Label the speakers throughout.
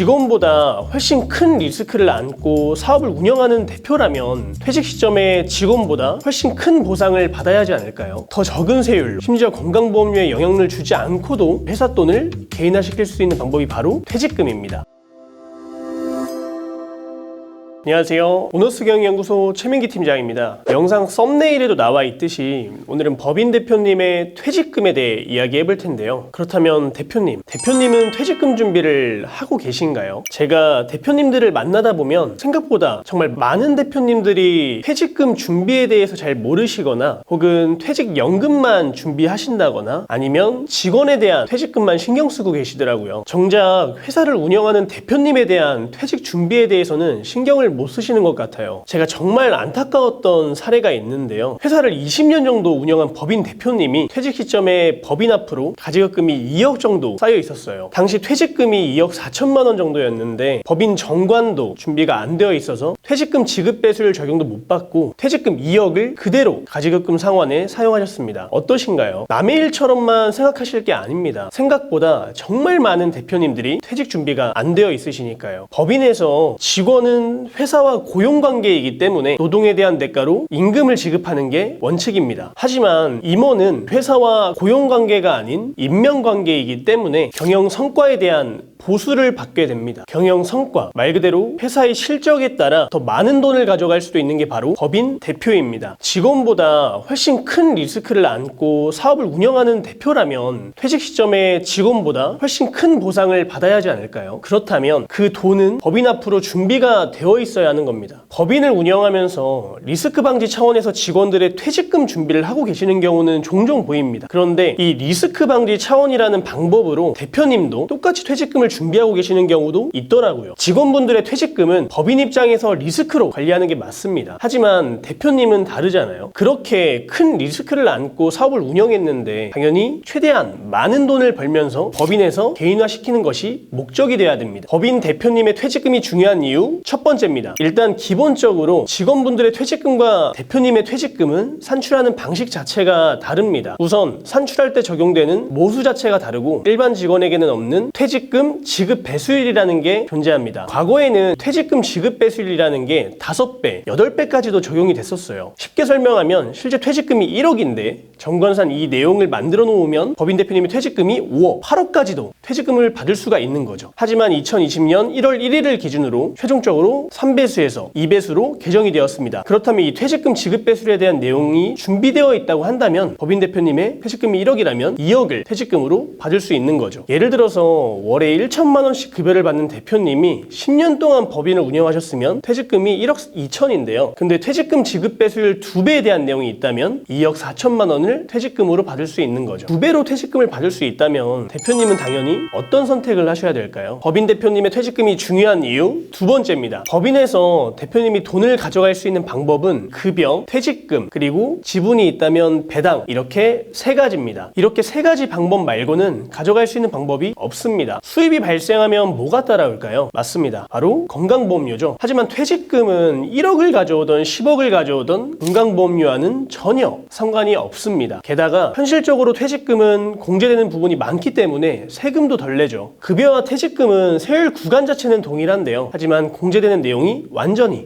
Speaker 1: 직원보다 훨씬 큰 리스크를 안고 사업을 운영하는 대표라면 퇴직 시점에 직원보다 훨씬 큰 보상을 받아야 하지 않을까요? 더 적은 세율, 심지어 건강보험료에 영향을 주지 않고도 회사 돈을 개인화시킬 수 있는 방법이 바로 퇴직금입니다. 안녕하세요. 보너스경영연구소 최민기 팀장입니다. 영상 썸네일에도 나와 있듯이 오늘은 법인 대표님의 퇴직금에 대해 이야기해 볼 텐데요. 그렇다면 대표님은 퇴직금 준비를 하고 계신가요? 제가 대표님들을 만나다 보면 생각보다 정말 많은 대표님들이 퇴직금 준비에 대해서 잘 모르시거나 혹은 퇴직연금만 준비하신다거나 아니면 직원에 대한 퇴직금만 신경 쓰고 계시더라고요. 정작 회사를 운영하는 대표님에 대한 퇴직 준비에 대해서는 신경을 못 쓰시는 것 같아요. 제가 정말 안타까웠던 사례가 있는데요. 회사를 20년 정도 운영한 법인 대표님이 퇴직 시점에 법인 앞으로 가지급금이 2억 정도 쌓여 있었어요. 당시 퇴직금이 2억 4천만 원 정도였는데 법인 정관도 준비가 안 되어 있어서 퇴직금 지급 배수율 적용도 못 받고 퇴직금 2억을 그대로 가지급금 상환에 사용하셨습니다. 어떠신가요? 남의 일처럼만 생각하실 게 아닙니다. 생각보다 정말 많은 대표님들이 퇴직 준비가 안 되어 있으시니까요. 법인에서 직원은 회사와 고용관계이기 때문에 노동에 대한 대가로 임금을 지급하는 게 원칙입니다. 하지만 임원은 회사와 고용관계가 아닌 인명관계이기 때문에 경영 성과에 대한 보수를 받게 됩니다. 경영 성과, 말 그대로 회사의 실적에 따라 더 많은 돈을 가져갈 수도 있는 게 바로 법인 대표입니다. 직원보다 훨씬 큰 리스크를 안고 사업을 운영하는 대표라면 퇴직 시점에 직원보다 훨씬 큰 보상을 받아야 하지 않을까요? 그렇다면 그 돈은 법인 앞으로 준비가 되어 있어야 하는 겁니다. 법인을 운영하면서 리스크 방지 차원에서 직원들의 퇴직금 준비를 하고 계시는 경우는 종종 보입니다. 그런데 이 리스크 방지 차원이라는 방법으로 대표님도 똑같이 퇴직금을 준비하고 계시는 경우도 있더라고요. 직원분들의 퇴직금은 법인 입장에서 리스크로 관리하는 게 맞습니다. 하지만 대표님은 다르잖아요. 그렇게 큰 리스크를 안고 사업을 운영했는데 당연히 최대한 많은 돈을 벌면서 법인에서 개인화시키는 것이 목적이 돼야 됩니다. 법인 대표님의 퇴직금이 중요한 이유 첫 번째입니다. 일단 기본적으로 직원분들의 퇴직금과 대표님의 퇴직금은 산출하는 방식 자체가 다릅니다. 우선 산출할 때 적용되는 모수 자체가 다르고 일반 직원에게는 없는 퇴직금 지급 배수율이라는 게 존재합니다. 과거에는 퇴직금 지급 배수율이라는 게 5배, 8배까지도 적용이 됐었어요. 쉽게 설명하면 실제 퇴직금이 1억인데 정관상 이 내용을 만들어 놓으면 법인 대표님의 퇴직금이 5억, 8억까지도 퇴직금을 받을 수가 있는 거죠. 하지만 2020년 1월 1일을 기준으로 최종적으로 3배수에서 2배수로 개정이 되었습니다. 그렇다면 이 퇴직금 지급 배수율에 대한 내용이 준비되어 있다고 한다면 법인 대표님의 퇴직금이 1억이라면 2억을 퇴직금으로 받을 수 있는 거죠. 예를 들어서 월에 1천만 원씩 급여를 받는 대표님이 10년 동안 법인을 운영하셨으면 퇴직금이 1억 2천인데요. 근데 퇴직금 지급 배수율 2배에 대한 내용이 있다면 2억 4천만 원을 퇴직금으로 받을 수 있는 거죠. 2배로 퇴직금을 받을 수 있다면 대표님은 당연히 어떤 선택을 하셔야 될까요? 법인 대표님의 퇴직금이 중요한 이유 두 번째입니다. 법인에서 대표님이 돈을 가져갈 수 있는 방법은 급여, 퇴직금, 그리고 지분이 있다면 배당, 이렇게 세 가지입니다. 이렇게 세 가지 방법 말고는 가져갈 수 있는 방법이 없습니다. 수입이 발생하면 뭐가 따라올까요? 맞습니다. 바로 건강보험료죠. 하지만 퇴직금은 1억을 가져오던 10억을 가져오던 건강보험료와는 전혀 상관이 없습니다. 게다가 현실적으로 퇴직금은 공제되는 부분이 많기 때문에 세금도 덜 내죠. 급여와 퇴직금은 세율 구간 자체는 동일한데요. 하지만 공제되는 내용이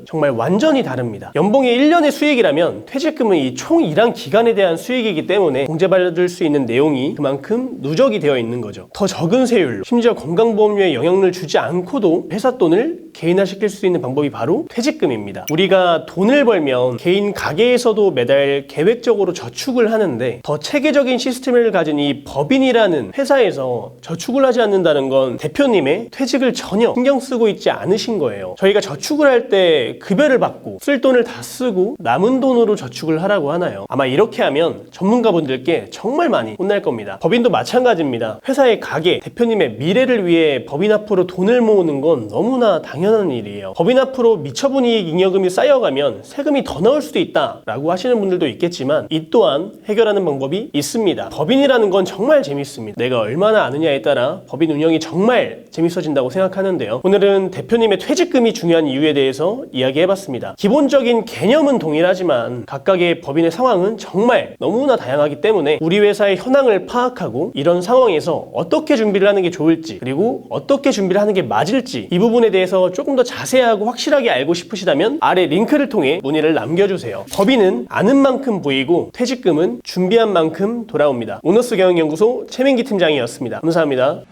Speaker 1: 정말 완전히 다릅니다. 연봉이 1년의 수익이라면 퇴직금은 이 총 일한 기간에 대한 수익이기 때문에 공제받을 수 있는 내용이 그만큼 누적이 되어 있는 거죠. 더 적은 세율, 심지어 건강보험료에 영향을 주지 않고도 회사 돈을 개인화시킬 수 있는 방법이 바로 퇴직금입니다. 우리가 돈을 벌면 개인 가게에서도 매달 계획적으로 저축을 하는데 더 체계적인 시스템을 가진 이 법인이라는 회사에서 저축을 하지 않는다는 건 대표님의 퇴직을 전혀 신경 쓰고 있지 않으신 거예요. 저희가 저축을 할 때 급여를 받고 쓸 돈을 다 쓰고 남은 돈으로 저축을 하라고 하나요? 아마 이렇게 하면 전문가분들께 정말 많이 혼날 겁니다. 법인도 마찬가지입니다. 회사의 가게, 대표님의 미래를 위해 법인 앞으로 돈을 모으는 건 너무나 당연합니다. 당연한 일이에요. 법인 앞으로 미처분이익 잉여금이 쌓여가면 세금이 더 나올 수도 있다 라고 하시는 분들도 있겠지만 이 또한 해결하는 방법이 있습니다. 법인이라는 건 정말 재밌습니다. 내가 얼마나 아느냐에 따라 법인 운영이 정말 재밌어진다고 생각하는데요. 오늘은 대표님의 퇴직금이 중요한 이유에 대해서 이야기해봤습니다. 기본적인 개념은 동일하지만 각각의 법인의 상황은 정말 너무나 다양하기 때문에 우리 회사의 현황을 파악하고 이런 상황에서 어떻게 준비를 하는 게 좋을지 그리고 어떻게 준비를 하는 게 맞을지 이 부분에 대해서 조금 더 자세하고 확실하게 알고 싶으시다면 아래 링크를 통해 문의를 남겨주세요. 법인은 아는 만큼 보이고 퇴직금은 준비한 만큼 돌아옵니다. 오너스 경영연구소 최민기 팀장이었습니다. 감사합니다.